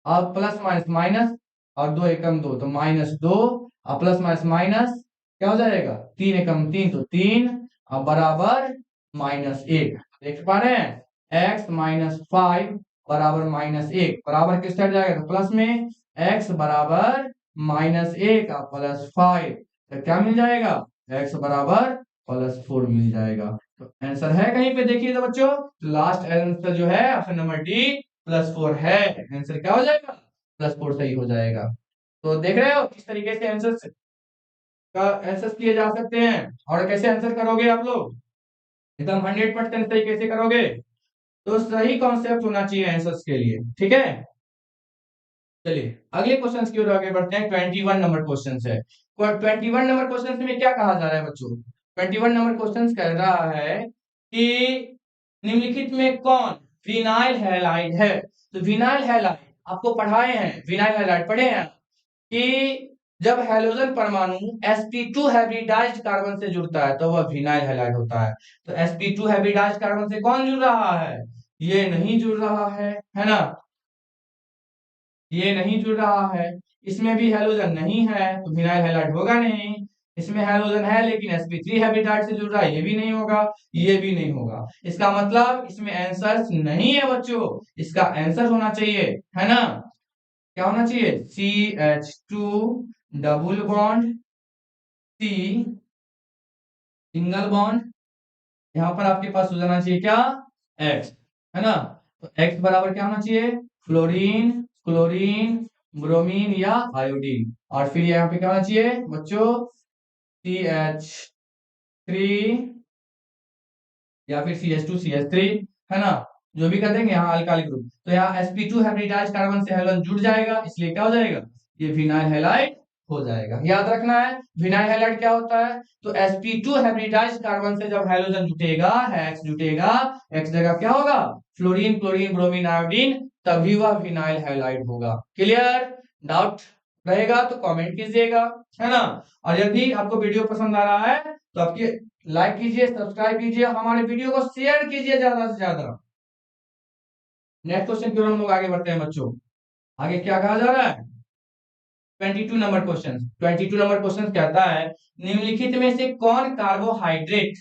अब प्लस माइनस माइनस, और 2 एकम 2, तो -2 अब प्लस माइनस माइनस क्या हो जाएगा, 3 एकम 3 तो 3, अब बराबर -1। देख पा रहे हैं, x माइनस 5 बराबर -1, बराबर किस साइड जाएगा तो प्लस में, x बराबर -1 अब +5 तो क्या मिल जाएगा, x बराबर +4 मिल जाएगा। तो आंसर है कहीं पे देखिए तो बच्चों, लास्ट आंसर जो है ऑप्शन नंबर डी +4 है। आंसर क्या हो जाएगा, +4 सही हो जाएगा। तो देख रहे हो किस तरीके से आंसर का आंसर किए जा सकते हैं, और कैसे आंसर करोगे आप लोग, एकदम 100% सही कैसे करोगे। तो सही कॉन्सेप्ट होना चाहिए आंसर्स के लिए, ठीक है। चलिए अगले क्वेश्चन की ओर आगे बढ़ते हैं। 21 नंबर क्वेश्चन है। 21 नंबर क्वेश्चन में क्या कहा जा रहा है बच्चों, 21 नंबर क्वेश्चन कह रहा है कि निम्नलिखित में कौन विनाइल हैलाइड है। तो विनाइल हैलाइड आपको पढ़ाए हैं, विनाइल हैलाइड पढ़े हैं कि जब हैलोजन परमाणु sp2 हाइब्रिडाइज्ड कार्बन से जुड़ता है तो वह विनाइल हैलाइड होता है। तो sp2 हाइब्रिडाइज्ड कार्बन से कौन जुड़ रहा है, ये नहीं जुड़ रहा है ना, ये नहीं जुड़ रहा है। इसमें भी हैलोजन नहीं है तो विनाइल हैलाइड होगा नहीं। इसमें हैलोजन है लेकिन sp3 हैबिटाइट से जुड़ रहा है, ये भी नहीं होगा, ये भी नहीं होगा। इसका मतलब इसमें आंसर नहीं है बच्चों, इसका आंसर होना चाहिए, है ना, क्या होना चाहिए, CH2 double bond C single bond, यहाँ पर आपके पास हो जाना चाहिए क्या, X, है ना। तो X बराबर क्या होना चाहिए, फ्लोरीन, क्लोरीन, ब्रोमीन या आयोडीन, और फिर यहाँ पे क्या होना चाहिए बच्चों, CH3 या फिर CH2CH3, है ना, जो भी कर देंगे यहाँ अल्काइल ग्रुप। तो यहाँ sp2 हाइब्रिडाइज्ड कार्बन से हैलोजन जुड़ जाएगा, इसलिए क्या हो जाएगा, ये विनाइल हैलाइड हो जाएगा। याद रखना है विनाइल हैलाइड क्या होता है, तो sp2 हाइब्रिडाइज्ड कार्बन से जब हैलोजन जुटेगा, X जुटेगा, X जगह क्या होगा, फ्लोरीन, क्लोरीन, ब्रोमीन, आयोडीन, तभी वह विनाइल हैलाइड होगा। क्लियर, डाउट रहेगा तो कमेंट कीजिएगा, है ना। और यदि आपको वीडियो पसंद आ रहा है तो आपकी लाइक कीजिए, सब्सक्राइब कीजिए, हमारे वीडियो को शेयर कीजिए ज्यादा से ज्यादा। नेक्स्ट क्वेश्चन की ओर हम लोग आगे बढ़ते हैं बच्चों। आगे क्या कहा जा रहा है, 22 नंबर क्वेश्चन। 22 नंबर क्वेश्चन कहता है निम्नलिखित में से कौन कार्बोहाइड्रेट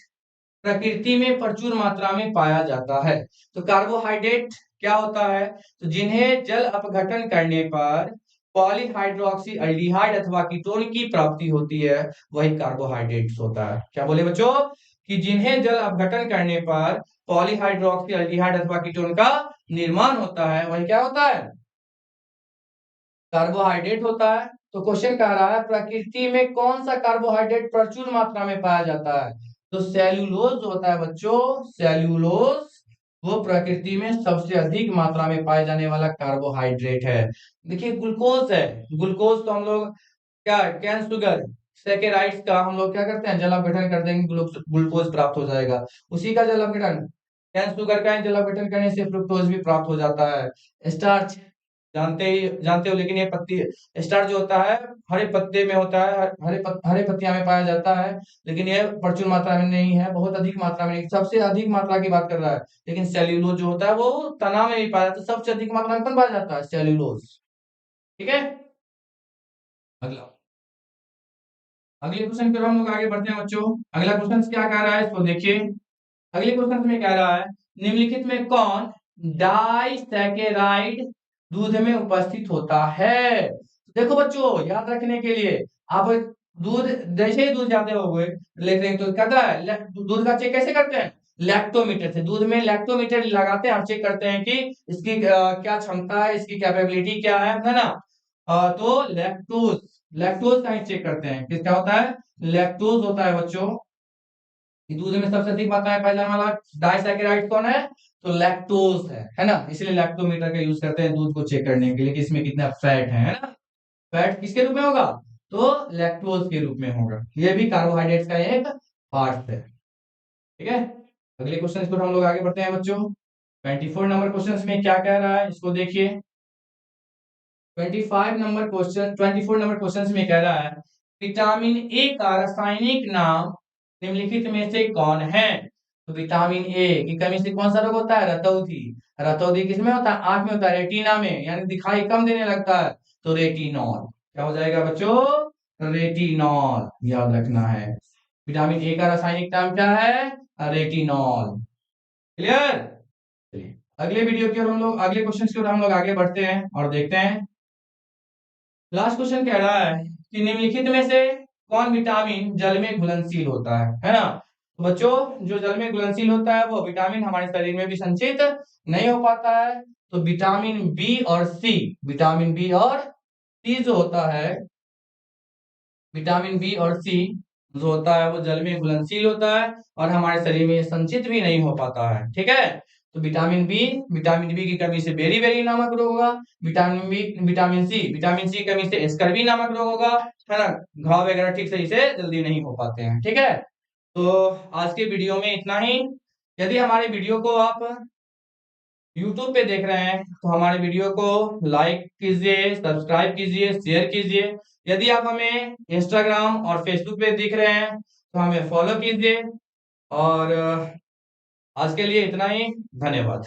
प्रकृति में प्रचुर मात्रा में पाया जाता है। तो कार्बोहाइड्रेट क्या होता है, तो जिन्हें जल अपघटन करने पर पॉलीहाइड्रोक्सी अल्डिहाइड अथवा कीटोन की प्राप्ति होती है, वही कार्बोहाइड्रेट्स होता है। क्या बोले बच्चों, कि जिन्हें जल अपघटन करने पर पॉलीहाइड्रोक्सी अल्डिहाइड अथवा कीटोन का निर्माण होता है, वही क्या होता है, कार्बोहाइड्रेट होता है। तो क्वेश्चन कह रहा है प्रकृति में कौन सा कार्बोहाइड्रेट प्रचुर मात्रा में पाया जाता है। तो सेल्यूलोज जो होता है बच्चों, सेल्यूलोज वो प्रकृति में सबसे अधिक मात्रा में पाए जाने वाला कार्बोहाइड्रेट है। देखिए ग्लूकोज है, ग्लूकोज तो हम लोग क्या, कैन शुगर सेकेराइड्स का हम लोग क्या करते हैं, जल अपघटन कर देंगे, ग्लूकोज प्राप्त हो जाएगा। उसी का जल अपघटन, कैन शुगर का जल अपघटन करने से फ्रुक्टोज भी प्राप्त हो जाता है। स्टार्च जानते हो, लेकिन ये पत्ती स्टार्च जो होता है हरे पत्ते में होता है, हरे पत्तियां में पाया जाता है, लेकिन ये प्रचुर मात्रा में नहीं है, बहुत अधिक मात्रा में नहीं, सबसे अधिक मात्रा की बात कर रहा है। लेकिन सेल्यूलोज जो होता है वो तना में भी पाया जाता है, सबसे अधिक मात्रा में कौन पाया जाता है, सेल्यूलोज। ठीक है, अगला, अगले क्वेश्चन की ओर हम लोग आगे बढ़ते हैं बच्चों। अगला क्वेश्चन क्या कह रहा है इसको देखिए। अगले क्वेश्चन में कह रहा है निम्नलिखित में कौन डाइसैकेराइड दूध में उपस्थित होता है। देखो बच्चों याद रखने के लिए, आप दूध जैसे ही दूध जाते हो लेते हैं तो कहता है दूध का चेक कैसे करते हैं, लैक्टोमीटर से। दूध में लैक्टोमीटर लगाते हैं और चेक करते हैं कि इसकी क्या क्षमता है, इसकी कैपेबिलिटी क्या है ना। तो लैक्टोज, लैक्टोज का ही चेक करते हैं, किसका होता है, लैक्टोज होता है बच्चों। दूध में सबसे अधिक मात्रा में पाया जाने वाला डाइसैकेराइड कौन है, तो लैक्टोज है ना। इसलिए लैक्टोमीटर का यूज करते हैं दूध को चेक करने के लिए कि इसमें कितना फैट है ना। फैट किसके रूप में होगा, तो लैक्टोज के रूप में होगा। ये भी कार्बोहाइड्रेट्स का एक पार्ट है, ठीक है। अगले क्वेश्चन को हम लोग आगे बढ़ते हैं बच्चों। 24 नंबर क्वेश्चन में क्या कह रहा है इसको देखिए। 24 नंबर क्वेश्चन में कह रहा है विटामिन ए का रासायनिक नाम निम्नलिखित में से कौन है। तो विटामिन ए की कमी से कौन सा रोग होता है, रतौंधी। रतौंधी किसमें होता है, आंख में होता है, रेटिना में, यानी दिखाई कम देने लगता है, तो रेटिनॉल। क्या हो जाएगा बच्चों, रेटिनॉल, याद रखना है। विटामिन ए का रासायनिक नाम क्या है? रेटिनॉल। क्लियर? चलिए अगले वीडियो की ओर हम लोग, अगले क्वेश्चन की ओर हम लोग आगे बढ़ते हैं और देखते हैं। लास्ट क्वेश्चन कह रहा है कि निम्नलिखित में से कौन विटामिन जल में घुलनशील होता है ना? तो बच्चों, जो जल में घुलनशील होता है वो विटामिन हमारे शरीर में भी संचित नहीं हो पाता है। तो विटामिन बी और सी, विटामिन बी और सी जो होता है, विटामिन बी और सी जो होता है वो जल में घुलनशील होता है और हमारे शरीर में संचित भी नहीं हो पाता है। ठीक है? तो विटामिन बी की कमी से बेरी नामक रोग होगा। विटामिन सी की कमी से स्कर्वी नामक रोग होगा, है ना? घाव वगैरह ठीक सही से जल्दी नहीं हो पाते हैं। ठीक है? तो आज के वीडियो में इतना ही। यदि हमारे वीडियो को आप YouTube पे देख रहे हैं तो हमारे वीडियो को लाइक कीजिए, सब्सक्राइब कीजिए, शेयर कीजिए। यदि आप हमें इंस्टाग्राम और फेसबुक पे देख रहे हैं तो हमें फॉलो कीजिए। और आज के लिए इतना ही। धन्यवाद।